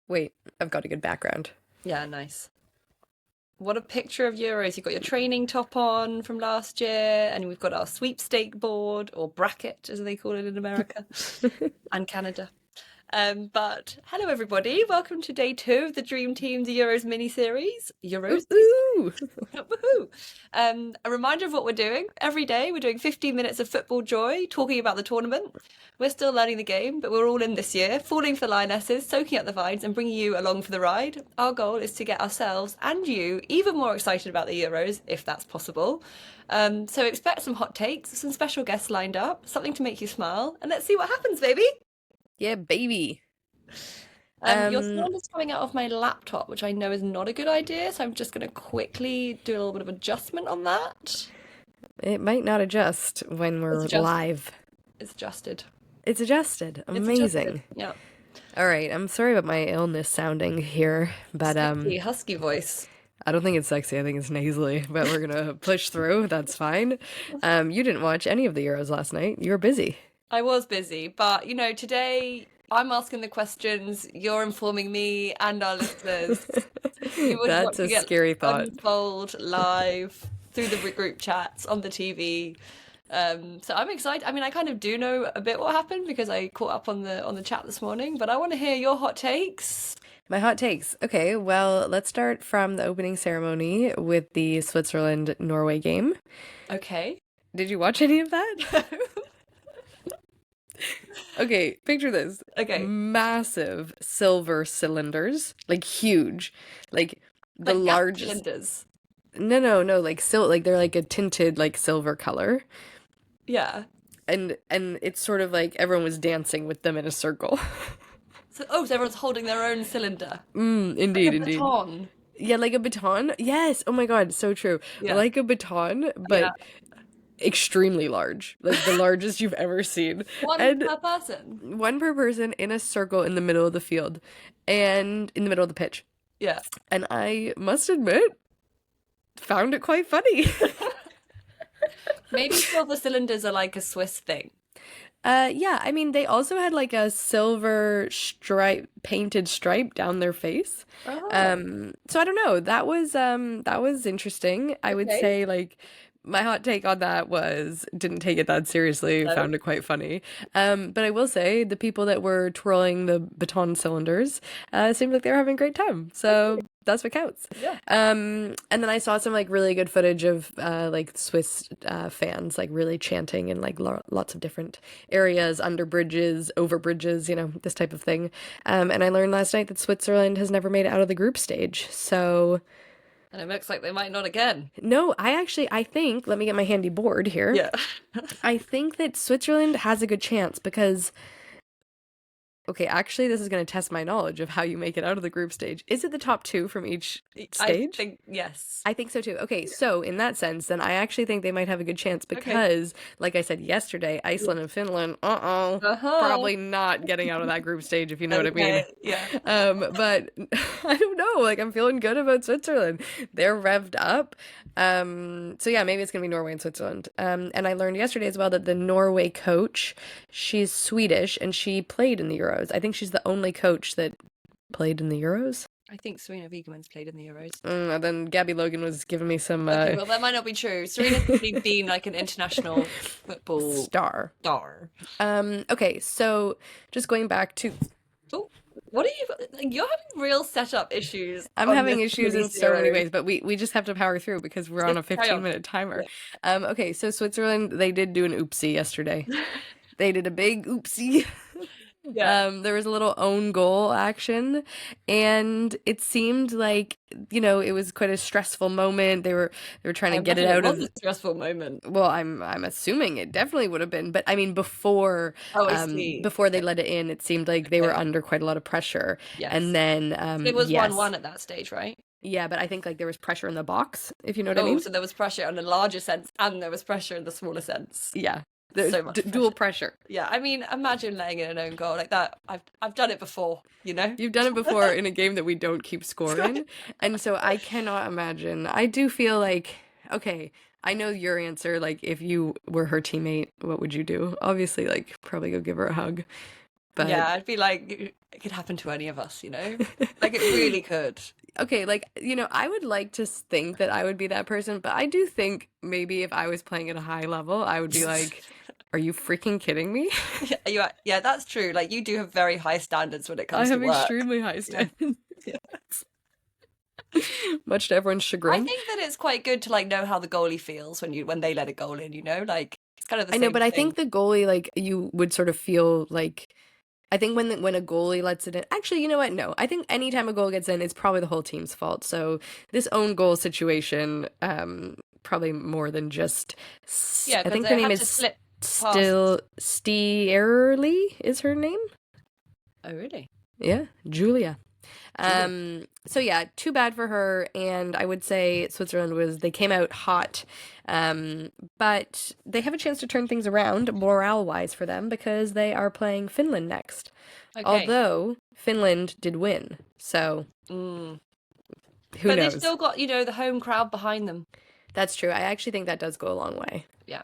Wait, I've got a good background. Yeah, nice. What a picture of Euros. You've got your training top on from last year, and we've got our sweepstake board, or bracket, as they call it in America and Canada. But hello, everybody. Welcome to day 2 of the Dream Team the Euros mini-series. Ooh, Euros? ooh. Woohoo! A reminder of what we're doing. Every day we're doing 15 minutes of football joy, talking about the tournament. We're still learning the game, but we're all in this year, falling for lionesses, soaking up the vibes, and bringing you along for the ride. Our goal is to get ourselves and you even more excited about the Euros, if that's possible. So expect some hot takes, some special guests lined up, something to make you smile, and let's see what happens, baby! Yeah, baby. Your Um, sound is coming out of my laptop, which I know is not a good idea, so I'm just going to quickly do a little bit of adjustment on that. it might not adjust when It's we're adjusted. live. It's adjusted. It's adjusted. It's adjusted. Amazing. Yeah. All right, I'm sorry about my illness sounding here, but Sexy, husky voice. I don't think it's sexy. I think it's nasally, but we're gonna push through. That's fine. You didn't watch any of the Euros last night. You were busy. I was busy, but today I'm asking the questions, you're informing me and our listeners. We would That's a watching it scary thought. unfold live through the group chats on the TV. So I'm excited. I mean, I kind of do know a bit what happened because I caught up on the chat this morning, but I want to hear your hot takes. My hot takes. Okay, well, let's start from the opening ceremony with the Switzerland-Norway game. Okay. Did you watch any of that? Okay, picture this. Okay. Massive silver cylinders, like huge, like the Like gap largest. cylinders. No, like they're like a tinted like silver color. Yeah. And it's sort of like everyone was dancing with them in a circle. So everyone's holding their own cylinder. Like Indeed, a indeed. baton. Yeah, like a baton. Yes. Oh my God, so true. Yeah. Like a baton, Yeah. but extremely large. Like the largest you've ever seen. One And per person. one per person in a circle in the middle of the field and in the middle of the pitch. Yeah. And I must admit, found it quite funny. Maybe silver cylinders are like a Swiss thing. Yeah, I mean, they also had like a silver painted stripe down their face. Oh, So I don't know. That was interesting. I would okay. say like my hot take on that was didn't take it that seriously, No. found it quite funny. But I will say the people that were twirling the baton cylinders seemed like they were having a great time. So that's what counts. Yeah. And then I saw some like really good footage of like Swiss fans like really chanting in like lots of different areas, under bridges, over bridges, this type of thing. And I learned last night that Switzerland has never made it out of the group stage. So And it looks like they might not again. no, I think, let me get my handy board here. Yeah. I think that Switzerland has a good chance because okay, actually, this is going to test my knowledge of how you make it out of the group stage. Is it the top two from each I stage? think yes. I think so too. Okay, so in that sense, then I actually think they might have a good chance Okay. because, like I said yesterday, Iceland and Finland, Uh-huh. probably not getting out of that group stage, if you know what I mean. Okay. Yeah. But I don't know, like I'm feeling good about Switzerland. They're revved up. So yeah, maybe it's gonna be Norway and Switzerland. And I learned yesterday as well that the Norway coach, she's Swedish and she played in the Euros. I think she's the only coach that played in the Euros. I think Serena Wiegmann's played in the Euros. And then Gabby Logan was giving me some Okay, well that might not be true. Serena's probably been like an international football star. star. Okay, so just going back to Oh, what are you? You're having real setup issues I'm on having this issues mini in so many series. ways, but we just have to power through because we're on a Just carry on. 15-minute timer. Yeah. Okay, so Switzerland, they did do an oopsie yesterday. They did a big oopsie. Yeah. There was a little own goal action, and it seemed like, it was quite a stressful moment. They were trying I to get it imagine it out was of a stressful moment. well, I'm assuming it definitely would have been, but I mean before Oh, I see. before they Okay. let it in, it seemed like they were Okay. under quite a lot of pressure. Yes. And then It was yes. 1-1 at that stage, right? Yeah, but I think like there was pressure in the box, if you know what I Oh, mean. so there was pressure in the larger sense and there was pressure in the smaller sense. Yeah. There's So much dual pressure. pressure. Yeah, I mean, imagine letting in an own goal like that. I've done it before, you know? You've done it before in a game that we don't keep score in. And so I cannot imagine. I do feel like, okay, I know your answer. Like, if you were her teammate, what would you do? Obviously, like, probably go give her a hug. but Yeah, I'd be like, it could happen to any of us, you know? Like it really could. okay, like, I would like to think that I would be that person, but I do think maybe if I was playing at a high level, I would be like, are you freaking kidding me? Yeah, yeah, that's true. Like you do have very high standards when it I comes to have work. extremely high Yeah. standards, Yeah. much to everyone's I chagrin. think that it's quite good to like know how the goalie feels when they let a goal in, you know? Like it's kind of the I know, same but I think thing. the goalie, like, you would sort of feel like, I think when a goalie lets it in, actually, you know what? No, I think anytime a goal gets in, it's probably the whole team's fault. So this own goal situation, probably more than just, Yeah, I because think her they name have to is slip past. still Stierly is her name. Oh, really? Yeah, Julia. Julia. So yeah, too bad for her. And I would say Switzerland they came out hot. But they have a chance to turn things around morale-wise for them because they are playing Finland next. Okay. Although Finland did win. So Mm. who But they've knows? still got, the home crowd behind them. That's true. I actually think that does go a long way. Yeah.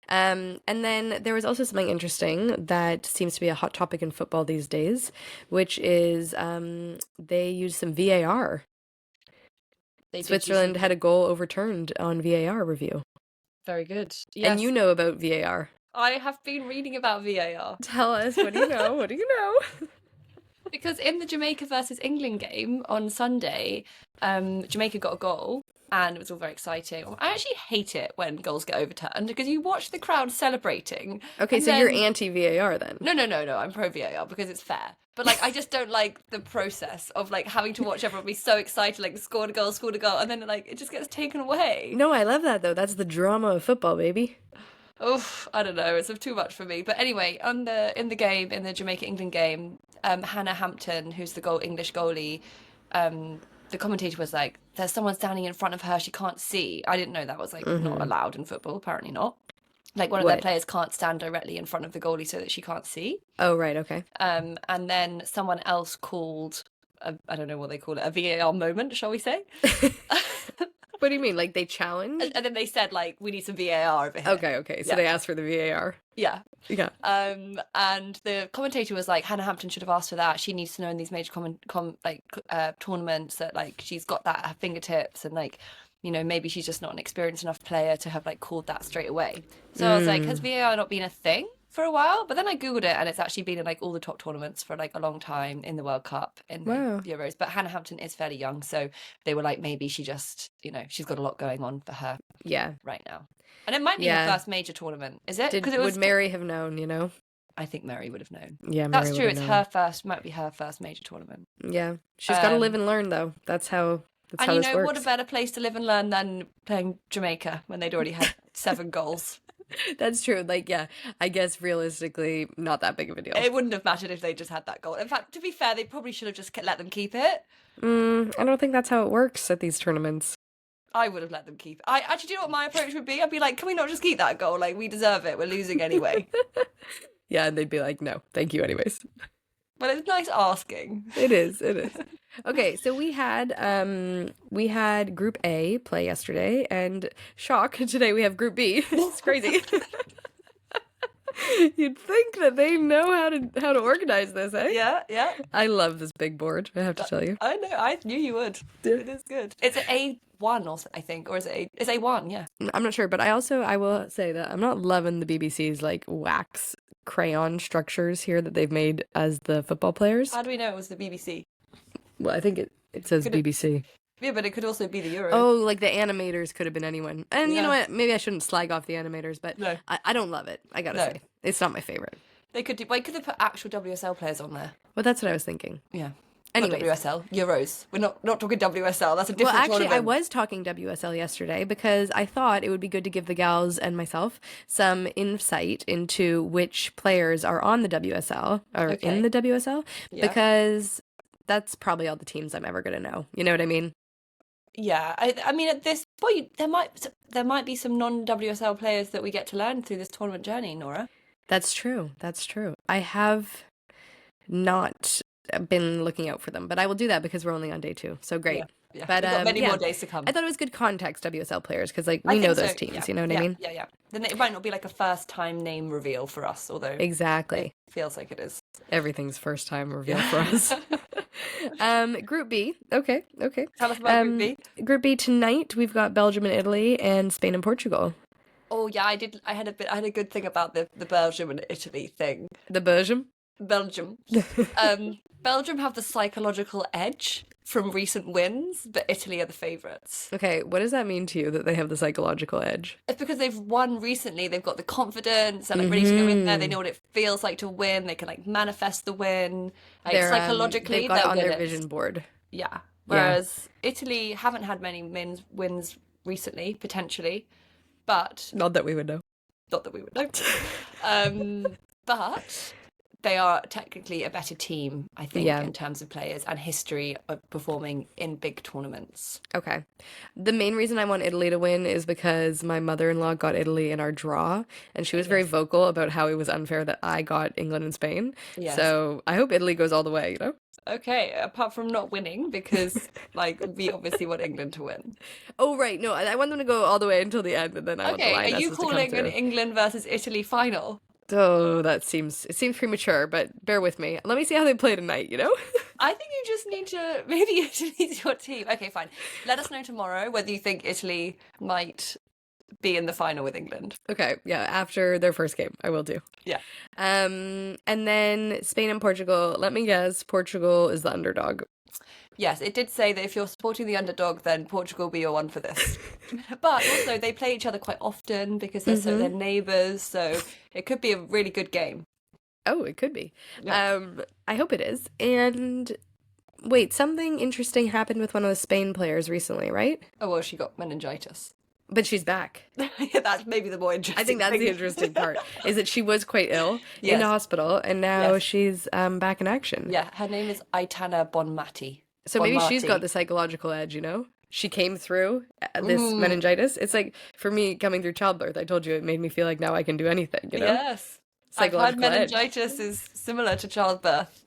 And then there was also something interesting that seems to be a hot topic in football these days, which is they use some VAR. They did use Switzerland some had a goal overturned on VAR review. very good. And you Yes. know about VAR. I have been reading about VAR. Tell us, what do you know? What do you know? Because in the Jamaica versus England game on Sunday, Jamaica got a goal and it was all very exciting. I actually hate it when goals get overturned because you watch the crowd celebrating Okay, and so you're then anti-VAR then. no, I'm pro VAR because it's fair. But like I just don't like the process of like having to watch everyone be so excited, like scored a goal, and then like it just gets taken away. No, I love that though. That's the drama of football, baby. Oh, I don't know. It's too much for me. But anyway, in the Jamaica England game, Hannah Hampton, who's the English goalie, the commentator was like, "There's someone standing in front of her. She can't see." I didn't know that was like not Mm-hmm. allowed in football. Apparently not. Like one of their What? players can't stand directly in front of the goalie so that she can't see. Oh, right, okay. And then someone else called, I don't know what they call it, a VAR moment, shall we say? What do you mean? Like they challenged? And then they said like, we need some VAR over here. Okay. So Yeah. they asked for the VAR. Yeah. Yeah. And the commentator was like, Hannah Hampton should have asked for that. She needs to know in these major tournaments that like she's got that at her fingertips, and like, maybe she's just not an experienced enough player to have like called that straight away. So I was like, has VAR not been a thing for a while? But then I googled it, and it's actually been in like all the top tournaments for like a long time, in the World Cup, in the Wow. Euros. But Hannah Hampton is fairly young, so they were like, maybe she just, she's got a lot going on for her Yeah. right now. And it might be her Yeah. first major tournament, is it? Because Would Mary have known, you know? I think Mary would have known. Yeah, Mary That's would true. have It's known. might be her first major tournament. Yeah. She's got to live Um, and learn though. That's how And this works. what a better place to live and learn than playing Jamaica when they'd already had 7 goals. That's true. Like, yeah, I guess realistically, not that big of a deal. It wouldn't have mattered if they just had that goal. In fact, to be fair, they probably should have just let them keep it. I don't think that's how it works at these tournaments. I would have let them keep it. I actually, do you know what my approach would be? I'd be like, can we not just keep that goal? Like, we deserve it. We're losing anyway. Yeah, and they'd be like, no, thank you anyways. But it's nice asking. It is. Okay, so we had Group A play yesterday, and shock, today we have Group B. It's crazy. You'd think that they know how to organize this, eh? Yeah. I love this big board, I have to tell you. I know. I knew you would. It is good. It's an A1 also, I think, or is it it's A1? Yeah. I'm not sure, but I will say that I'm not loving the BBC's like wax crayon structures here that they've made as the football players. How do we know it was the BBC? Well, I think it says Could it- BBC. Yeah, but it could also be the Euro. Oh, like the animators could have been anyone. And you know Yeah. what? Maybe I shouldn't slag off the animators, but No. I don't love it. I gotta No. say. It's not my favorite. They could do. Why could they put actual WSL players on there? Well, that's what I was thinking. Yeah. Anyways. Not WSL, Euros. We're not talking WSL. That's a Well, different actually, I tournament. was talking WSL yesterday because I thought it would be good to give the gals and myself some insight into which players are on the WSL or Okay. in the WSL Yeah. because that's probably all the teams I'm ever going to know. You know what I mean? Yeah. I mean, at this point, there might be some non-WSL players that we get to learn through this tournament journey, Nora. That's true. I have not been looking out for them. But I will do that because we're only on day 2. So Yeah. great. Yeah. But We've got many yeah, more days to come. I thought it was good context, WSL players, because like I we know think so. those Yeah. teams. You know what I Yeah. mean? Yeah. Yeah. Then it might not be like a first time name reveal for us, although it Exactly. feels like it is. Everything's first time reveal for Yeah. us. Group B. Okay, okay. Tell us about Group B. Group B tonight we've got Belgium and Italy and Spain and Portugal. Oh yeah, I did. I had a good thing about the Belgium and Italy thing. The Belgium. Belgium. Belgium have the psychological edge from recent wins, but Italy are the favourites. Okay, what does that mean to you that they have the psychological edge? It's because they've won recently. They've got the confidence and like ready to go in there. They know what it feels like to win. They can like manifest the win. Like They've psychologically, got it they'll on win their it. vision board. Yeah. Yeah. Whereas Italy haven't had many wins recently, potentially, but Not that we would know. not that we would know. But they are technically a better team, I think, Yeah. in terms of players and history of performing in big tournaments. Okay. The main reason I want Italy to win is because my mother-in-law got Italy in our draw, and she was very Yes. vocal about how it was unfair that I got England and Spain. Yes. So I hope Italy goes all the way, you know? Okay, apart from not winning, because like we obviously want England to win. Oh, right. No, I want them to go all the way until the end, and then I want the Okay, are you Lionesses to come calling an through. England versus Italy final? Oh, it seems premature, but bear with me. Let me see how they play tonight, you know? I think you just need to maybe Italy's your team. Okay, fine. Let us know tomorrow whether you think Italy might be in the final with England. Okay, yeah, after their first game, I will do. Yeah. And then Spain and Portugal. Let me guess, Portugal is the underdog. Yes, it did say that if you're supporting the underdog, then Portugal will be your one for this. But also, they play each other quite often because they're neighbours, so it could be a really good game. Oh, it could be. Yeah. I hope it is. And wait, something interesting happened with one of the Spain players recently, right? Oh, well, she got meningitis. But she's back. Yeah, that's maybe the more interesting I think that's thing. the interesting part, is that she was quite ill in Yes. the hospital, and now Yes. she's back in action. Yeah, her name is Aitana Bonmati. So maybe she's got Bonmati. the psychological edge, you know? She came through this meningitis. It's like, for me, coming through childbirth, I told you it made me feel like now I can do anything, you know? Yes. I've heard Psychological edge. meningitis is similar to childbirth.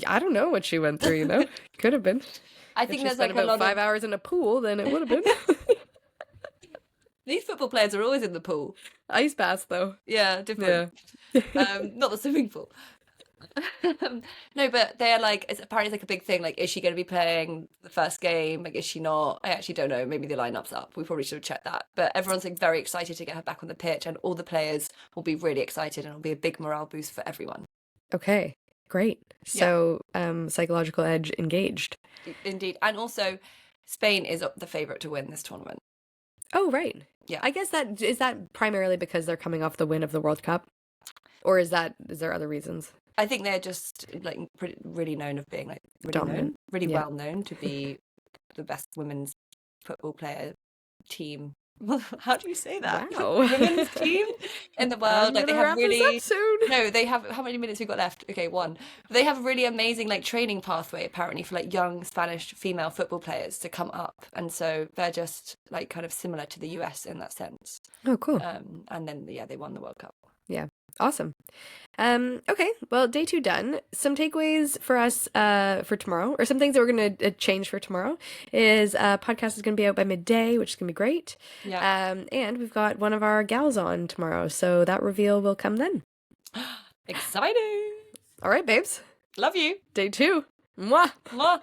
I don't know what she went through, you know? Could have been. I If think she there's spent like a about lot 5 of hours in a pool, then it would have been. these football players are always in the pool. Ice baths, though. Yeah, different. Yeah. Not the swimming pool. No, but they're like, it's apparently like a big thing. Like, is she going to be playing the first game? Like, is she not? I actually don't know. Maybe the lineup's up. We probably should have checked that. But everyone's like very excited to get her back on the pitch, and all the players will be really excited, and it'll be a big morale boost for everyone. Okay, great. So, psychological edge engaged. Indeed, and also Spain is the favourite to win this tournament. Oh, right. Yeah. I guess is that primarily because they're coming off the win of the World Cup? Or is there other reasons? I think they're just like really known of being like really Dominant. really Yeah. well known to be the best women's football player team. How do you say that? Wow. Women's team in the world. I'm Like they gonna have wrap this really up soon. no. They have how many minutes we got left? Okay, one. They have a really amazing like training pathway apparently for like young Spanish female football players to come up, and so they're just like kind of similar to the US in that sense. Oh, cool. And then they won the World Cup. Yeah. Awesome. Okay, well, day 2 done. Some takeaways for us for tomorrow, or some things that we're going to change for tomorrow, is podcast is going to be out by midday, which is going to be great. Yeah. And we've got one of our gals on tomorrow, so that reveal will come then. Exciting. All right, babes. Love you. Day 2. Mwah! Mwah.